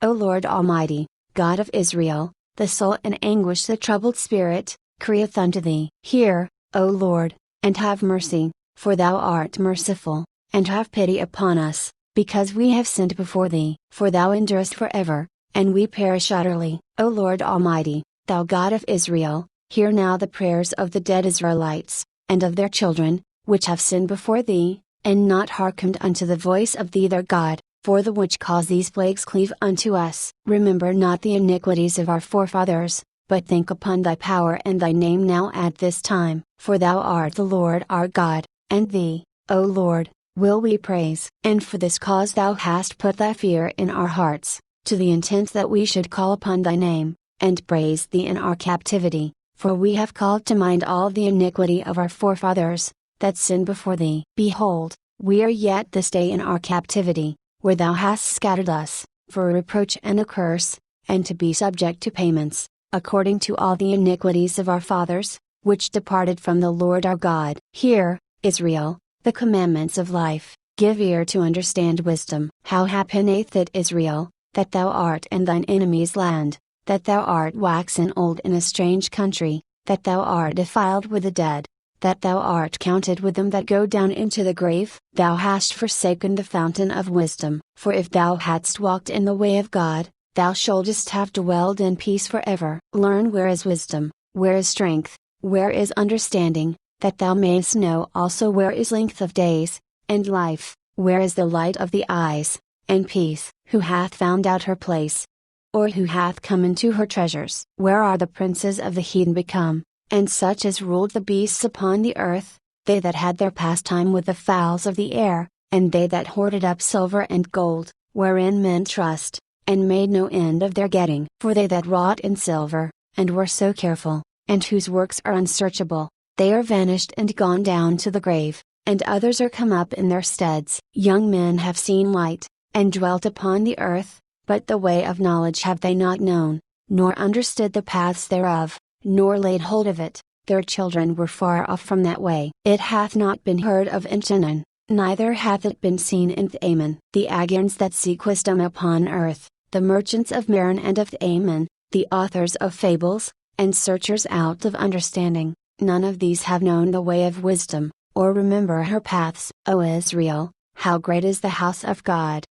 O Lord Almighty, God of Israel, the soul in anguish, the troubled spirit, crieth unto thee. Hear, O Lord, and have mercy, for thou art merciful, and have pity upon us, because we have sinned before thee. For thou endurest forever, and we perish utterly. O Lord Almighty, thou God of Israel, hear now the prayers of the dead Israelites, and of their children, which have sinned before thee, and not hearkened unto the voice of thee their God, for the which cause these plagues cleave unto us. Remember not the iniquities of our forefathers, but think upon thy power and thy name now at this time. For thou art the Lord our God, and thee, O Lord, will we praise. And for this cause thou hast put thy fear in our hearts, to the intent that we should call upon thy name, and praise thee in our captivity. For we have called to mind all the iniquity of our forefathers, that sinned before thee. Behold, we are yet this day in our captivity, where thou hast scattered us, for a reproach and a curse, and to be subject to payments, according to all the iniquities of our fathers, which departed from the Lord our God. Hear, Israel, the commandments of life, give ear to understand wisdom. How happeneth it, Israel, that thou art in thine enemy's land, that thou art waxen old in a strange country, that thou art defiled with the dead, that thou art counted with them that go down into the grave? Thou hast forsaken the fountain of wisdom. For if thou hadst walked in the way of God, thou shouldest have dwelled in peace forever. Learn where is wisdom, where is strength, where is understanding, that thou mayest know also where is length of days, and life, where is the light of the eyes, and peace. Who hath found out her place? Or who hath come into her treasures? Where are the princes of the heathen become, and such as ruled the beasts upon the earth, they that had their pastime with the fowls of the air, and they that hoarded up silver and gold, wherein men trust, and made no end of their getting? For they that wrought in silver, and were so careful, and whose works are unsearchable, they are vanished and gone down to the grave, and others are come up in their steads. Young men have seen light, and dwelt upon the earth, but the way of knowledge have they not known, nor understood the paths thereof, nor laid hold of it. Their children were far off from that way. It hath not been heard of in Canaan, neither hath it been seen in Ammon. The Agans that seek wisdom upon earth, the merchants of Meron and of Ammon, the authors of fables, and searchers out of understanding, none of these have known the way of wisdom, or remember her paths. O Israel, how great is the house of God!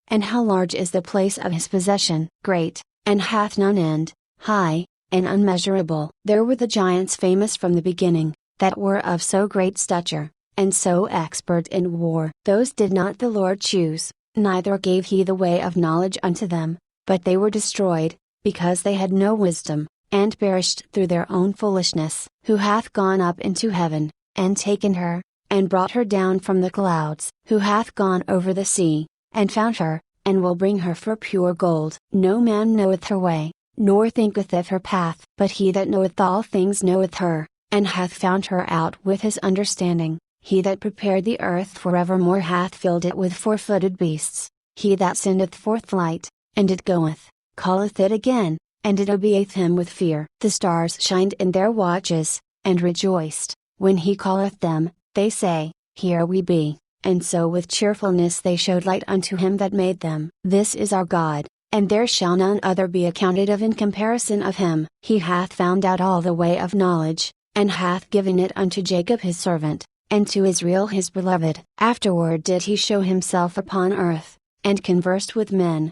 And how large is the place of his possession! Great, and hath none end, high, and unmeasurable. There were the giants famous from the beginning, that were of so great stature, and so expert in war. Those did not the Lord choose, neither gave he the way of knowledge unto them, but they were destroyed, because they had no wisdom, and perished through their own foolishness. Who hath gone up into heaven, and taken her, and brought her down from the clouds? Who hath gone over the sea, and found her, and will bring her for pure gold? No man knoweth her way, nor thinketh of her path. But he that knoweth all things knoweth her, and hath found her out with his understanding. He that prepared the earth forevermore hath filled it with four-footed beasts. He that sendeth forth light, and it goeth, calleth it again, and it obeyeth him with fear. The stars shined in their watches, and rejoiced. When he calleth them, they say, Here we be. And so with cheerfulness they showed light unto him that made them. This is our God, and there shall none other be accounted of in comparison of him. He hath found out all the way of knowledge, and hath given it unto Jacob his servant, and to Israel his beloved. Afterward did he show himself upon earth, and conversed with men,